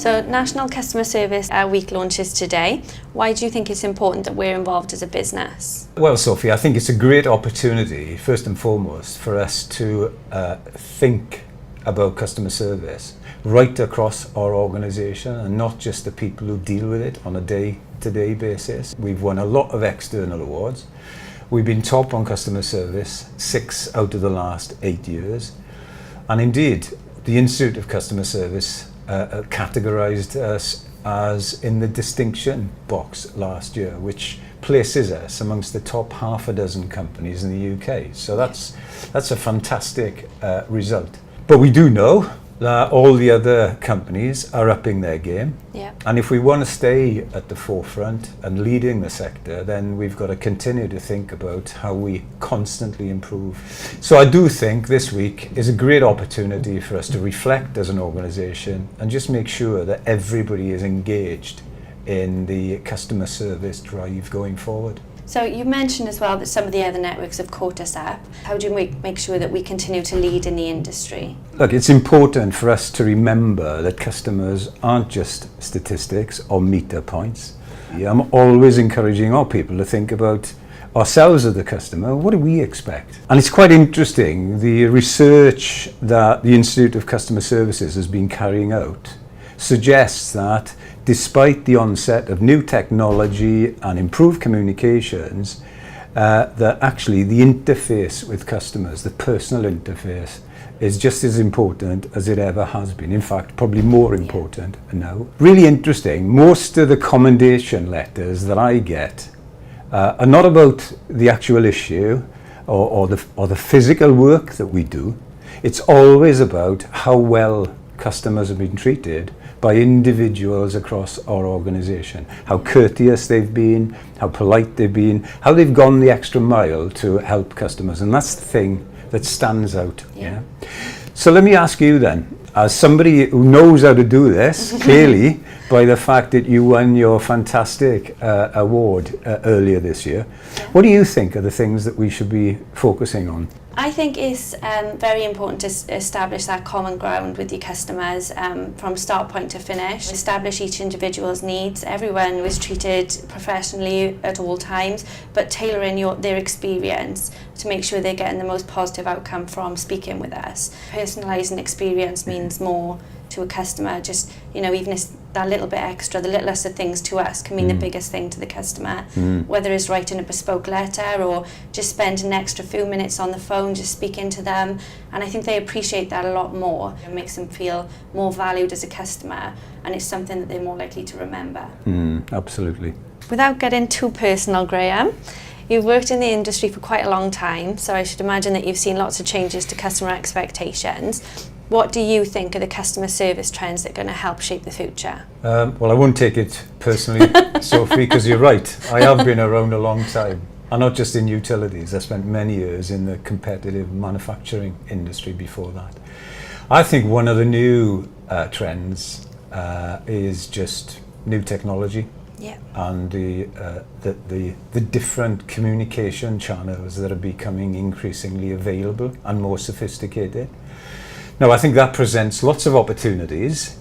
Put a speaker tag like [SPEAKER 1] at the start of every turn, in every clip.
[SPEAKER 1] So National Customer Service Week launches today. Why do you think it's important that we're involved as a business?
[SPEAKER 2] Well, Sophie, I think it's a great opportunity, first and foremost, for us to think about customer service right across our organisation and not just the people who deal with it on a day-to-day basis. We've won a lot of external awards. We've been top on customer service 6 out of the last 8 years. And indeed, the Institute of Customer Service categorised us as in the distinction box last year, which places us amongst the top half a dozen companies in the UK. So that's a fantastic result. But we do know that all the other companies are upping their game.
[SPEAKER 1] Yeah.
[SPEAKER 2] And if we want to stay at the forefront and leading the sector, then we've got to continue to think about how we constantly improve. So I do think this week is a great opportunity for us to reflect as an organisation and just make sure that everybody is engaged in the customer service drive going forward.
[SPEAKER 1] So you mentioned as well that some of the other networks have caught us up. How do you make sure that we continue to lead in the industry?
[SPEAKER 2] Look, it's important for us to remember that customers aren't just statistics or meter points. I'm always encouraging our people to think about ourselves as the customer. What do we expect? And it's quite interesting, the research that the Institute of Customer Services has been carrying out suggests that despite the onset of new technology and improved communications, that actually the interface with customers, the personal interface, is just as important as it ever has been. In fact, probably more important now. Really interesting, most of the commendation letters that I get are not about the actual issue or the physical work that we do. It's always about how well customers have been treated by individuals across our organisation, how courteous they've been, how polite they've been, how they've gone the extra mile to help customers, and that's the thing that stands out. Yeah. So let me ask you then, as somebody who knows how to do this, clearly by the fact that you won your fantastic award earlier this year, what do you think are the things that we should be focusing on?
[SPEAKER 1] I think it's very important to establish that common ground with your customers from start point to finish. Establish each individual's needs. Everyone was treated professionally at all times, but tailoring their experience to make sure they're getting the most positive outcome from speaking with us. Personalising experience means more to a customer. Just, even if that little bit extra, the littlest of things to us can mean the biggest thing to the customer. Whether it's writing a bespoke letter or just spending an extra few minutes on the phone just speaking to them, and I think they appreciate that a lot more. It makes them feel more valued as a customer, and it's something that they're more likely to remember.
[SPEAKER 2] Absolutely.
[SPEAKER 1] Without getting too personal, Graham, you've worked in the industry for quite a long time, so I should imagine that you've seen lots of changes to customer expectations. What do you think are the customer service trends that are going to help shape the future? Well,
[SPEAKER 2] I won't take it personally, Sophie, because you're right. I have been around a long time, and not just in utilities. I spent many years in the competitive manufacturing industry before that. I think one of the new trends is just new technology.
[SPEAKER 1] Yeah.
[SPEAKER 2] And the different communication channels that are becoming increasingly available and more sophisticated. Now, I think that presents lots of opportunities,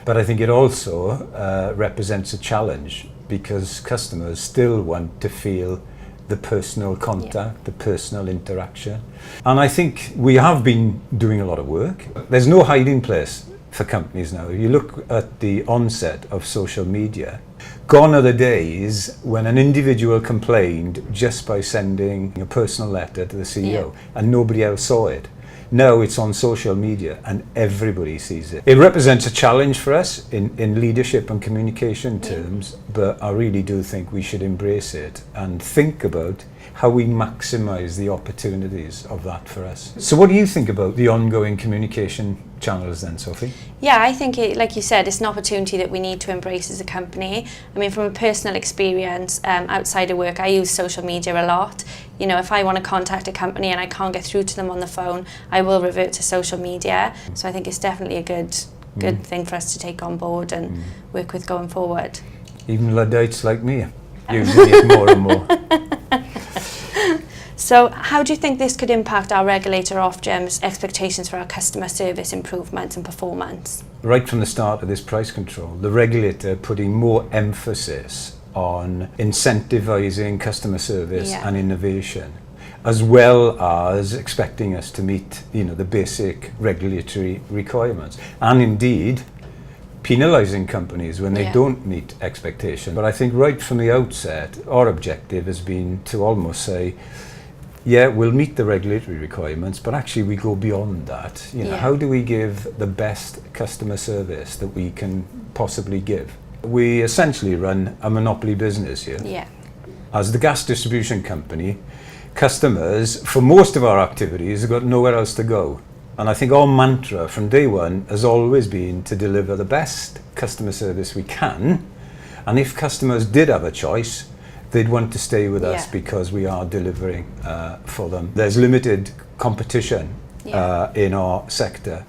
[SPEAKER 2] but I think it also represents a challenge because customers still want to feel the personal contact, the personal interaction. And I think we have been doing a lot of work. There's no hiding place for companies now. You look at the onset of social media, gone are the days when an individual complained just by sending a personal letter to the CEO and nobody else saw it. Now it's on social media and everybody sees it. It represents a challenge for us in leadership and communication terms, but I really do think we should embrace it and think about how we maximise the opportunities of that for us. So what do you think about the ongoing communication channels then, Sophie?
[SPEAKER 1] Yeah, I think, like you said, it's an opportunity that we need to embrace as a company. I mean, from a personal experience, outside of work, I use social media a lot. If I want to contact a company and I can't get through to them on the phone, I will revert to social media. So I think it's definitely a good thing for us to take on board and work with going forward.
[SPEAKER 2] Even Luddites like me using it more and more.
[SPEAKER 1] So how do you think this could impact our regulator Ofgem's expectations for our customer service improvements and performance?
[SPEAKER 2] Right from the start of this price control, the regulator putting more emphasis on incentivising customer service and innovation, as well as expecting us to meet, the basic regulatory requirements, and indeed penalising companies when they don't meet expectations. But I think right from the outset, our objective has been to almost say, yeah, we'll meet the regulatory requirements, but actually we go beyond that. How do we give the best customer service that we can possibly give? We essentially run a monopoly business here.
[SPEAKER 1] Yeah.
[SPEAKER 2] As the gas distribution company, customers, for most of our activities, have got nowhere else to go. And I think our mantra from day one has always been to deliver the best customer service we can. And if customers did have a choice, they'd want to stay with us because we are delivering for them. There's limited competition in our sector.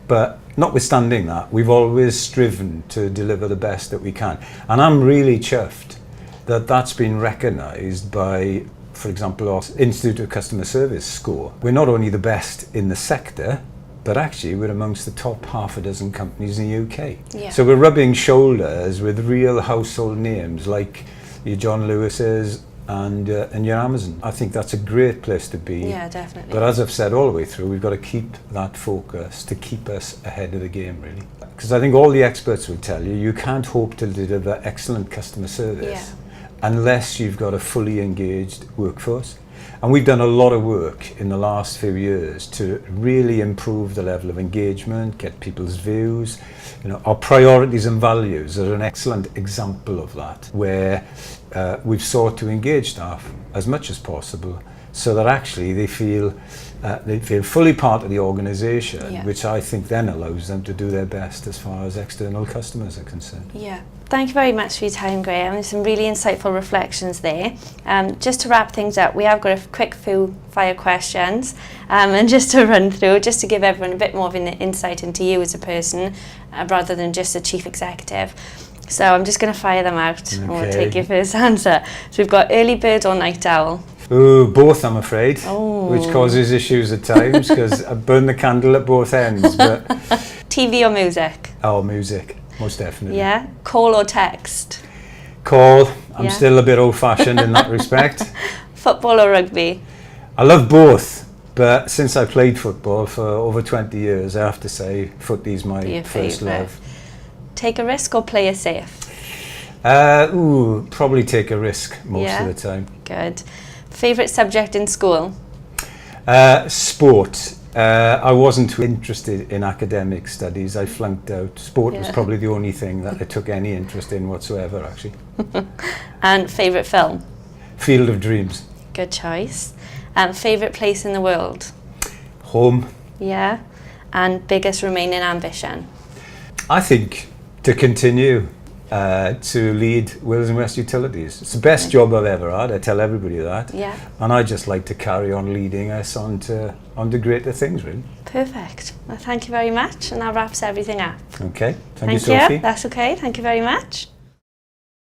[SPEAKER 2] But notwithstanding that, we've always striven to deliver the best that we can. And I'm really chuffed that that's been recognised by, for example, our Institute of Customer Service score. We're not only the best in the sector, but actually we're amongst the top half a dozen companies in the UK.
[SPEAKER 1] Yeah.
[SPEAKER 2] So we're rubbing shoulders with real household names like your John Lewis's and your Amazon. I think that's a great place to be.
[SPEAKER 1] Yeah, definitely.
[SPEAKER 2] But as I've said all the way through, we've got to keep that focus to keep us ahead of the game, really. Because I think all the experts will tell you, you can't hope to deliver excellent customer service unless you've got a fully engaged workforce. And we've done a lot of work in the last few years to really improve the level of engagement, get people's views. Our priorities and values are an excellent example of that, where we've sought to engage staff as much as possible so that actually they feel fully part of the organisation, which I think then allows them to do their best as far as external customers are concerned.
[SPEAKER 1] Yeah. Thank you very much for your time, Graham. There's some really insightful reflections there. Just to wrap things up, we have got a quick few fire questions and just to run through, just to give everyone a bit more of an insight into you as a person rather than just a chief executive. So I'm just going to fire them out and we'll take your first answer. So we've got early bird or night owl?
[SPEAKER 2] Ooh, both, I'm afraid, which causes issues at times because I burn the candle at both ends. But
[SPEAKER 1] TV or music?
[SPEAKER 2] Oh, music, most definitely.
[SPEAKER 1] Yeah. Call or text?
[SPEAKER 2] Call. I'm still a bit old-fashioned in that respect.
[SPEAKER 1] Football or rugby?
[SPEAKER 2] I love both, but since I played football for over 20 years, I have to say footy's my first love.
[SPEAKER 1] Take a risk or play it safe?
[SPEAKER 2] Probably take a risk most of the time.
[SPEAKER 1] Good. Favourite subject in school?
[SPEAKER 2] Sport. I wasn't interested in academic studies. I flunked out. Sport was probably the only thing that I took any interest in whatsoever, actually.
[SPEAKER 1] And favourite film?
[SPEAKER 2] Field of Dreams.
[SPEAKER 1] Good choice. Favourite place in the world?
[SPEAKER 2] Home.
[SPEAKER 1] Yeah. And biggest remaining ambition?
[SPEAKER 2] I think to continue to lead Wales and West Utilities. It's the best job I've ever had. I tell everybody that.
[SPEAKER 1] Yeah.
[SPEAKER 2] And I just like to carry on leading us on to greater things, really.
[SPEAKER 1] Perfect. Well, thank you very much. And that wraps everything up.
[SPEAKER 2] Okay. Thank you, Sophie.
[SPEAKER 1] That's okay. Thank you very much.